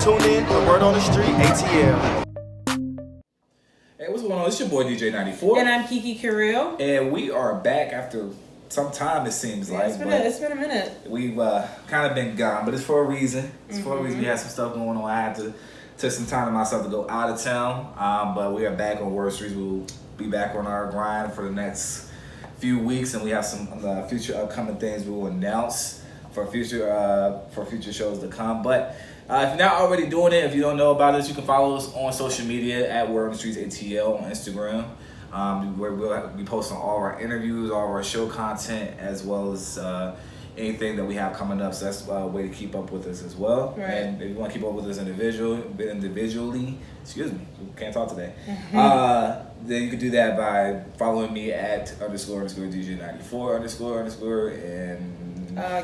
Tune in, the word on the street, ATL. Hey, what's going on? It's your boy Dj94. And I'm Kiki Karew. And we are back after some time, it seems like. It's been a minute. We've kind of been gone, but it's for a reason. It's for a reason. We had some stuff going on. I had to took some time to myself to go out of town. But we are back on Word Streets. We'll be back on our grind for the next few weeks, and we have some future upcoming things we will announce for future shows to come. But if you're not already doing it, if you don't know about us, you can follow us on social media at Word on the Streets ATL on Instagram. Where we'll be posting all of our interviews, all of our show content, as well as anything that we have coming up. So that's a way to keep up with us as well. Right. And if you want to keep up with us individually, excuse me, can't talk today. Then you can do that by following me at __DJ94 and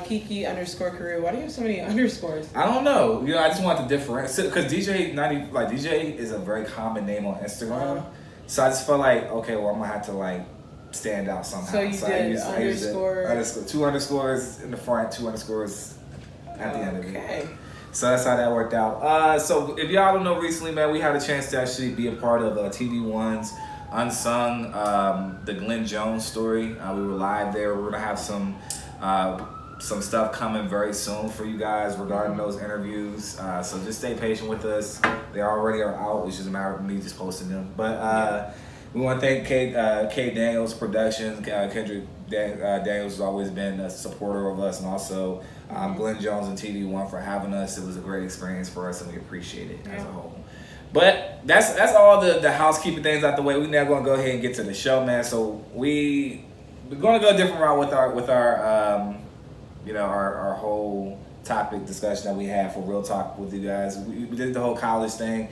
Kiki _Karew. Why do you have so many underscores? I don't know. I just want to differentiate because DJ is a very common name on Instagram. So I just felt like, okay, well, I'm gonna have to stand out somehow. So you did underscore, 2 underscores in the front, 2 underscores at the end of it. Okay. So that's how that worked out. So if y'all don't know, recently, man, we had a chance to actually be a part of TV1's Unsung, the Glenn Jones story. We were live there. We're gonna have some stuff coming very soon for you guys regarding those interviews. So just stay patient with us. They already are out. It's just a matter of me just posting them. But we want to thank Kay Daniels Productions. Kendrick Daniels has always been a supporter of us, and also Glenn Jones and TV1 for having us. It was a great experience for us, and we appreciate it as a whole. But that's all the housekeeping things out the way. We're now going to go ahead and get to the show, man. So we're going to go a different route with our our whole topic discussion that we had for Real Talk with you guys. We did the whole college thing.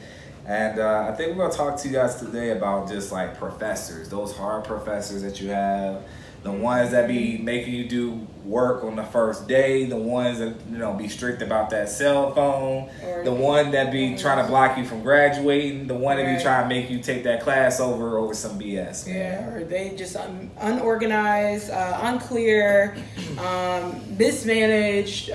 And I think we're going to talk to you guys today about just professors, those hard professors that you have, the ones that be making you do work on the first day, the ones that, be strict about that cell phone, the one that be trying to block you from graduating, the one that be trying to make you take that class over some BS. Man. Yeah, or they just unorganized, unclear, mismanaged,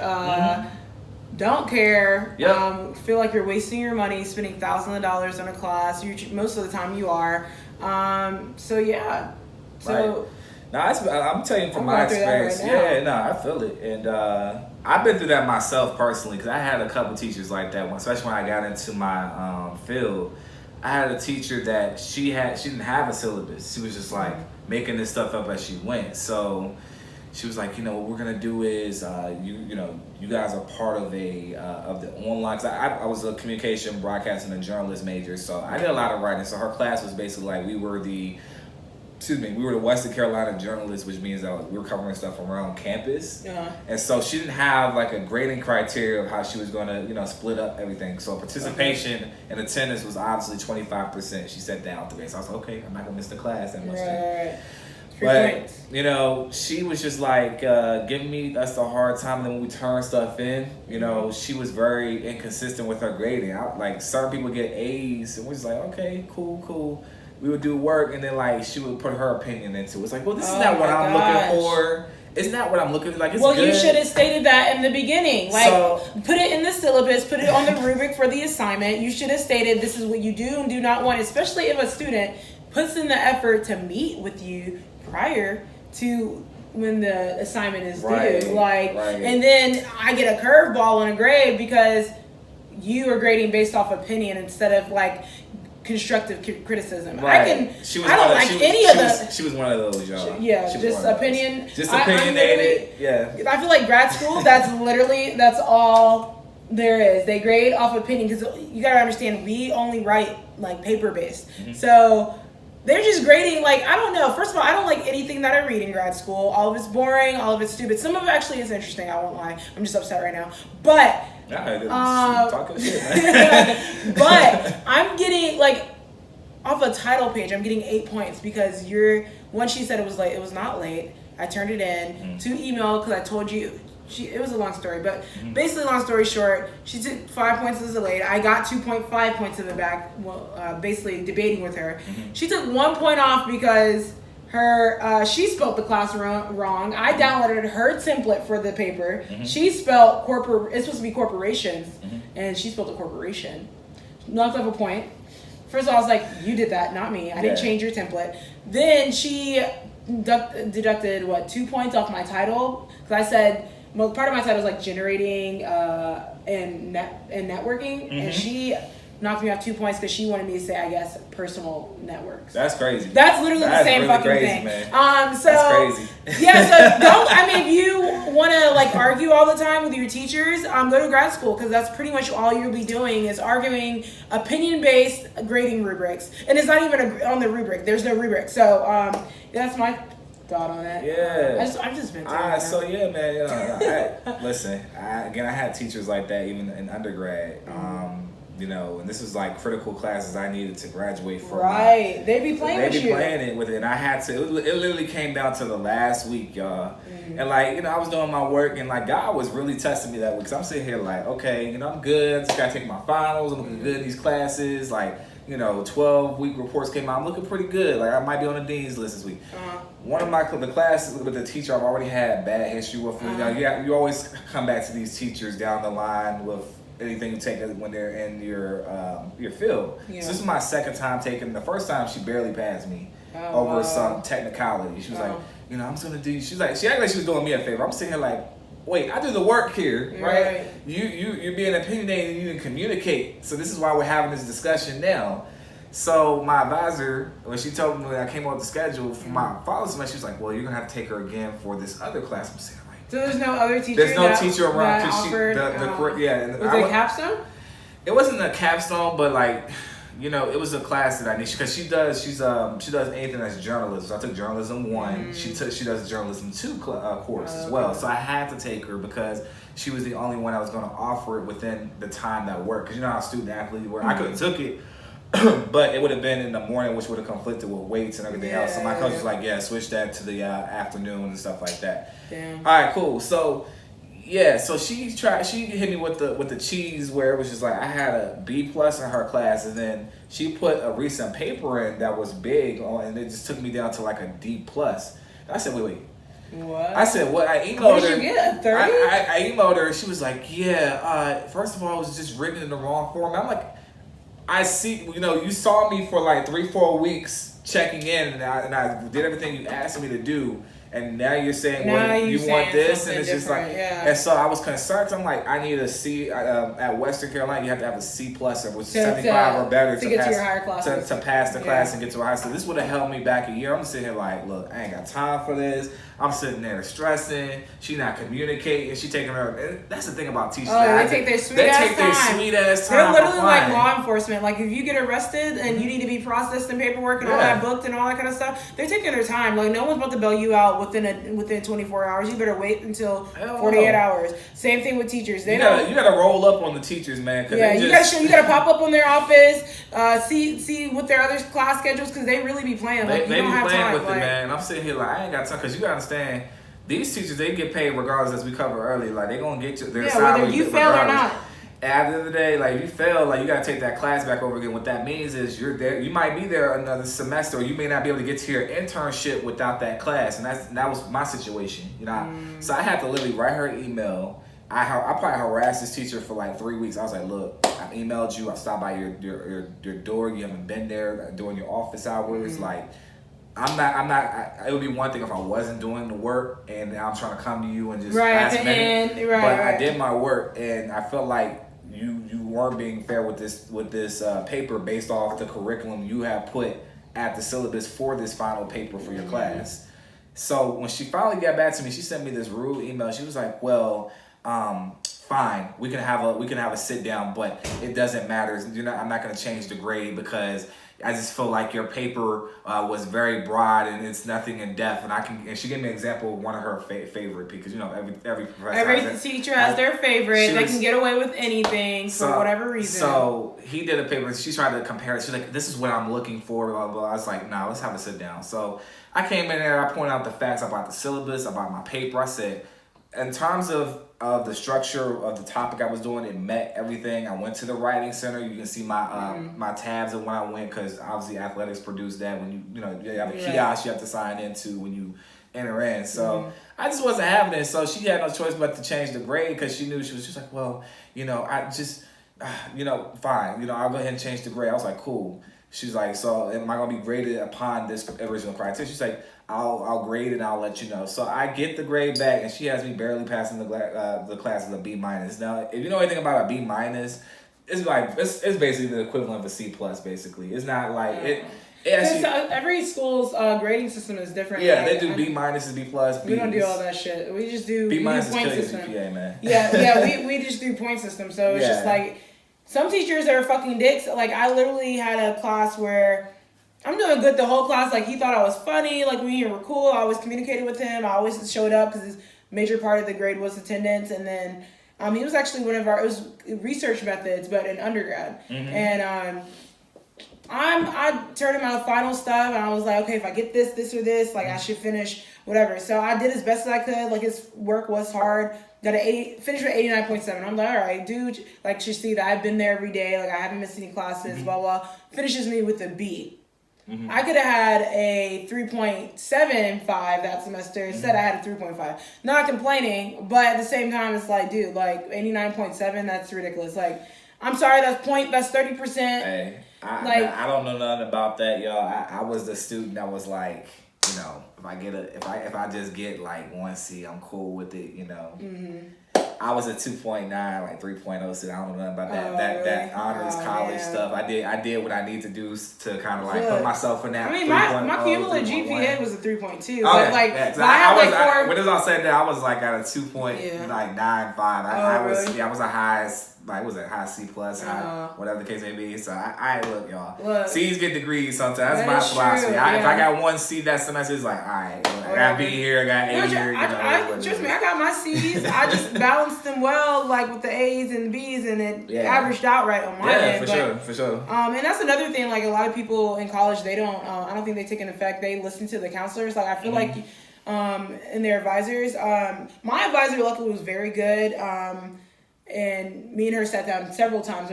don't care. Yep. Feel like you're wasting your money, spending thousands of dollars on a class. Most of the time you are. So yeah. So. Right. Now I'm telling you from my experience. Right I feel it, and I've been through that myself personally because I had a couple teachers like that. Especially when I got into my field, I had a teacher that she didn't have a syllabus. She was just making this stuff up as she went. So. She was like, what we're gonna do is, you guys are part of the online. Cause I was a communication, broadcasting, and journalist major, so I did a lot of writing. So her class was basically we were the Western Carolina journalists, which means that we were covering stuff around campus. Yeah. And so she didn't have a grading criteria of how she was gonna, split up everything. So participation and attendance was obviously 25%. She said that out the way. So I was like, okay, I'm not gonna miss the class that much. Right. But, she was just giving us the hard time. And then when we turned stuff in, she was very inconsistent with her grading. Certain people get A's, and we're just okay, cool. We would do work, and then she would put her opinion into it. It's this is not what I'm looking for. It's not what I'm looking for. It's good. You should have stated that in the beginning. Put it in the syllabus, put it on the rubric for the assignment. You should have stated this is what you do and do not want, especially if a student puts in the effort to meet with you prior to when the assignment is due. And then I get a curveball on a grade because you are grading based off opinion instead of constructive criticism. Right. She was one of those, y'all. Just opinion. Just opinionated. I feel like grad school, that's all there is. They grade off opinion because you gotta understand we only write paper based. Mm-hmm. So they're just grading, I don't know. First of all, I don't like anything that I read in grad school. All of it's boring. All of it's stupid. Some of it actually is interesting. I won't lie. I'm just upset right now. But, talking shit, man. But I'm getting, off a title page, I'm getting 8 points because once she said it was late, it was not late. I turned it in to email because I told you. It was a long story, but basically, long story short, she took 5 points as a late. I got 2.5 points in the back, basically debating with her. She took 1 point off because she spelled the class wrong. I downloaded her template for the paper. She spelled it's supposed to be corporations and she spelled a corporation. Knocked off a point. First of all, I was like, you did that, not me. I didn't change your template. Then she deducted, 2 points off my title. Because I said, well, part of my title was like generating and networking. And she knocked me off 2 points because she wanted me to say, I guess, personal networks. That's crazy. That's literally the same really fucking crazy, thing. Man. So that's crazy. Yeah, so don't. I mean, if you want to like argue all the time with your teachers, go to grad school because that's pretty much all you'll be doing is arguing opinion-based grading rubrics, and it's not even on the rubric. There's no rubric. So that's my thought on it. Yeah. I'm just venting. So yeah, man. You know, listen. I had teachers like that even in undergrad. You know, and this was like critical classes I needed to graduate from. Right. They be playing with you. They be playing it with it. And I had to, it literally came down to the last week, y'all. And like, you know, I was doing my work and like God was really testing me that week. Because I'm sitting here like, okay, you know, I'm good. I just got to take my finals. I'm looking good in these classes. Like, you know, 12-week reports came out. I'm looking pretty good. Like, I might be on the dean's list this week. One of the classes with the teacher I've already had bad history with. You know, you always come back to these teachers down the line with anything you take when they're in your field. Yeah. So this is my second time taking. The first time she barely passed me over some technicality. She was like, you know, I'm just gonna do. She's like, she acted like she was doing me a favor. I'm sitting here like, wait, I do the work here, right? You're being opinionated and you didn't communicate. So this is why we're having this discussion now. So my advisor, when she told me when I came up with the schedule for my follow semester, she was like, well, you're gonna have to take her again for this other class. I'm saying, so there's no other teacher. There's no teacher around because she was it a capstone? It wasn't a capstone, but like, you know, it was a class that I need because she does anything that's journalism. So I took journalism 1. She does journalism 2 course as well. So I had to take her because she was the only one that was going to offer it within the time that worked. Because you know how student athlete were. I could have took it. But it would have been in the morning, which would have conflicted with weights and everything else. So my coach was like, yeah, switch that to the afternoon and stuff like that. Damn. All right, cool. So, yeah, so she hit me with the cheese where it was just like I had a B+ in her class, and then she put a recent paper in that was big, and it just took me down to like a D+. I said, wait. What? I said, what? I emailed what her. Did you get? A 30? I emailed her. She was like, yeah, first of all, I was just written in the wrong form. I'm like, I see, you know, you saw me for like 3-4 weeks checking in, and I did everything you asked me to do, and now you're saying, well, you want this, and it's just like, and so I was concerned. I'm like, I need a C at Western Carolina. You have to have a C+, which is 75 or better to get to your higher classes. To pass the class and get to a high school. This would have helped me back a year. I'm sitting here like, look, I ain't got time for this. I'm sitting there stressing. She not communicating. She taking her. And that's the thing about teachers. They take their sweet ass time. They're literally like law enforcement. Like if you get arrested and you need to be processed in paperwork and all that booked and all that kind of stuff, they're taking their time. Like no one's about to bail you out within 24 hours. You better wait until 48 hours. Same thing with teachers. You gotta roll up on the teachers, man. Yeah, you gotta pop up on their office, see what their other class schedules because they really be playing. Like they you don't be have playing time. with it, man. I'm sitting here like I ain't got time because you gotta understand. These teachers, they get paid regardless, as we covered earlier. Like, they gonna get their salary whether you fail or not. At the end of the day, like, if you fail, like, you gotta take that class back over again. What that means is you're there. You might be there another semester, or you may not be able to get to your internship without that class. And that was my situation, you know. So I had to literally write her an email. I probably harassed this teacher for like 3 weeks. I was like, look, I emailed you. I stopped by your door. You haven't been there during your office hours. Like, I'm not. It would be one thing if I wasn't doing the work and I'm trying to come to you and just last minute. But I did my work and I felt like you weren't being fair with this paper based off the curriculum you have put at the syllabus for this final paper for your class. So when she finally got back to me, she sent me this rude email. She was like, well, fine, we can have a sit down, but it doesn't matter. I'm not going to change the grade because I just feel like your paper was very broad and it's nothing in depth. And she gave me an example of one of her favorite because you know every professor, every teacher has their favorite. They can get away with anything for whatever reason. So he did a paper. She tried to compare it. She's like, "This is what I'm looking for." Blah blah. I was like, "Nah, let's have a sit down." So I came in there. I pointed out the facts about the syllabus, about my paper. I said, in terms of the structure of the topic I was doing, it met everything. I went to the writing center. You can see my my tabs of when I went because obviously athletics produced that. When you have a kiosk you have to sign into when you enter in. So I just wasn't having it. So she had no choice but to change the grade because she knew she was just like, well, I just fine. I'll go ahead and change the grade. I was like, cool. She's like, so am I gonna be graded upon this original criteria? She's like, I'll grade and I'll let you know. So I get the grade back, and she has me barely passing the class as a B minus. Now, if you know anything about a B minus, it's like it's basically the equivalent of a C plus. Basically, it's not like it. Every school's grading system is different. Yeah, they do B minus, B plus. We don't do all that shit. We just do B minus point is system. GPA, man. Yeah. We just do point system. So it's just like some teachers are fucking dicks. Like I literally had a class where I'm doing good the whole class. Like he thought I was funny. Like we were cool. I always communicated with him. I always showed up because his major part of the grade was attendance. And then he was actually it was research methods, but in undergrad. Mm-hmm. And I turned him out final stuff, and I was like, okay, if I get this, or this, like I should finish whatever. So I did as best as I could. Like his work was hard. Got an finished with 89.7. I'm like, all right, dude. Like you see that I've been there every day. Like I haven't missed any classes. Mm-hmm. Blah blah. Finishes me with a B. Mm-hmm. I could have had a 3.75 that semester. Instead, I had a 3.5. Not complaining, but at the same time, it's like, dude, like 89.7. That's ridiculous. Like, I'm sorry, that's 30%. Hey. I don't know nothing about that, y'all. I was the student that was like, if I just get like 1C, I'm cool with it, Mm-hmm. I was a 2.9, like 3.0, so I don't know nothing about that honors college stuff. I did what I need to do to kind of like put myself in that. I mean, my cumulative GPA was a 3.2. Okay, but like, when it was all said, I was like at a 2.95. I was a highest. Like, was it high C plus, whatever the case may be. So I look, y'all. C's get degrees sometimes. That's my philosophy. If I got 1C that semester, it's like, all right, I got B here, I got A here. Trust me, I got my C's. I just balanced them well, like with the A's and B's, and it averaged out right on my end. For sure. And that's another thing. Like a lot of people in college, they don't. I don't think they take an effect. They listen to the counselors. Like I feel like, and their advisors. My advisor luckily was very good. And me and her sat down several times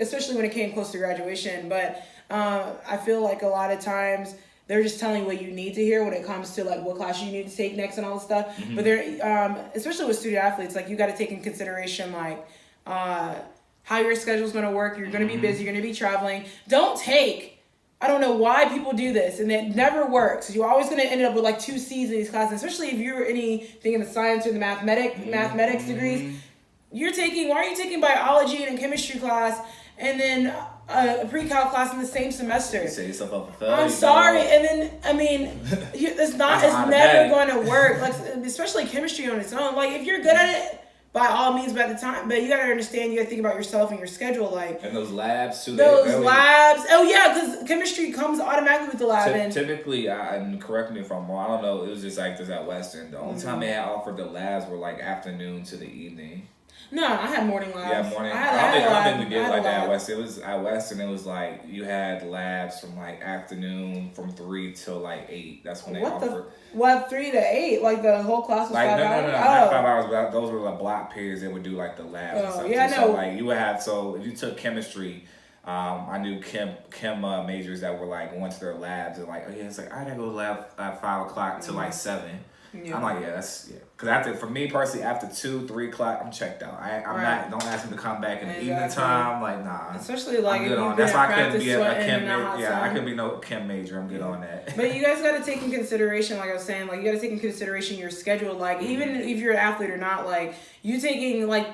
especially when it came close to graduation. But I feel like a lot of times they're just telling you what you need to hear when it comes to like what class you need to take next and all this stuff. Mm-hmm. But they're especially with student athletes, like you got to take in consideration like how your schedule's going to work. You're going to be busy. You're going to be traveling. Don't take. I don't know why people do this, and it never works. You're always going to end up with like 2 C's in these classes, especially if you're anything in the science or the mathematics degrees. Why are you taking biology and a chemistry class and then a pre-cal class in the same semester? You set yourself up for failure. I'm sorry. And then, it's never going to work. Like, especially chemistry on its own. Like, if you're good at it, by all means, by the time, but you got to understand, you got to think about yourself and your schedule. Like, and those labs, too. Labs. Oh, yeah, because chemistry comes automatically with the lab. Typically, and correct me if I'm wrong, I don't know, it was just like this at Western. The only time they had offered the labs were like afternoon to the evening. No, I had morning labs. Yeah, morning. I don't think we did like that at Western. It was at Western. It was like you had labs from like afternoon from 3 till like 8. That's when they offered. 3 to 8? Like the whole class was 5 hours? No, not 5 hours. But those were the block periods. They would do like the labs and stuff. Yeah, I know. So like you would have. So if you took chemistry, I knew chem majors that were like went to their labs and like, oh yeah, it's like I gotta go to lab at 5 o'clock to like 7. Yeah. I'm like, because for me personally, after 2, 3 o'clock, I'm checked out. I'm not. Don't ask me to come back in the evening time. Like, nah. Especially like I'm good on. That's why I couldn't be a chem major. Yeah, I couldn't be no chem major. I'm good on that. But you guys got to take in consideration, like I was saying, like you got to take in consideration your schedule. Like even if you're an athlete or not, like you taking like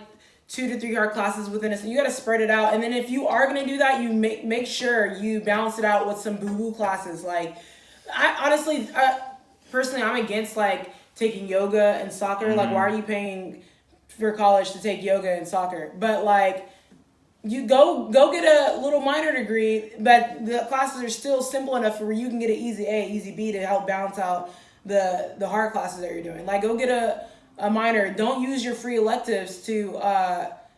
2 to 3 hard classes within us, you got to spread it out. And then if you are gonna do that, you make sure you balance it out with some boo-boo classes. Like I honestly. Personally, I'm against like taking yoga and soccer. Mm-hmm. Like, why are you paying for college to take yoga and soccer? But like, you go get a little minor degree, but the classes are still simple enough where you can get an easy A, easy B to help balance out the hard classes that you're doing. Like, go get a minor. Don't use your free electives to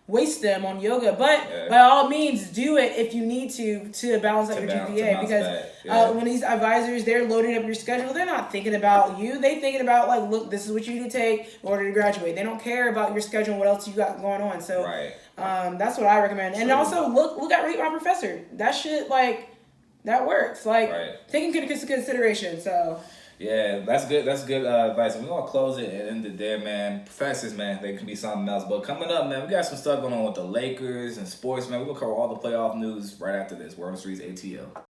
waste them on yoga, but by all means do it if you need to balance out your GPA, because when these advisors, they're loading up your schedule, they're not thinking about you. They're thinking about like, look, this is what you need to take in order to graduate. They don't care about your schedule and what else you got going on. So that's what I recommend. And also look at Rate My Professor. That shit, like, that works. Like taking into consideration. So Yeah, that's good. That's good advice. And we're gonna close it and end it there, man. Professors, man, they can be something else. But coming up, man, we got some stuff going on with the Lakers and sports, man. We're gonna cover all the playoff news right after this. We're on the streets ATL.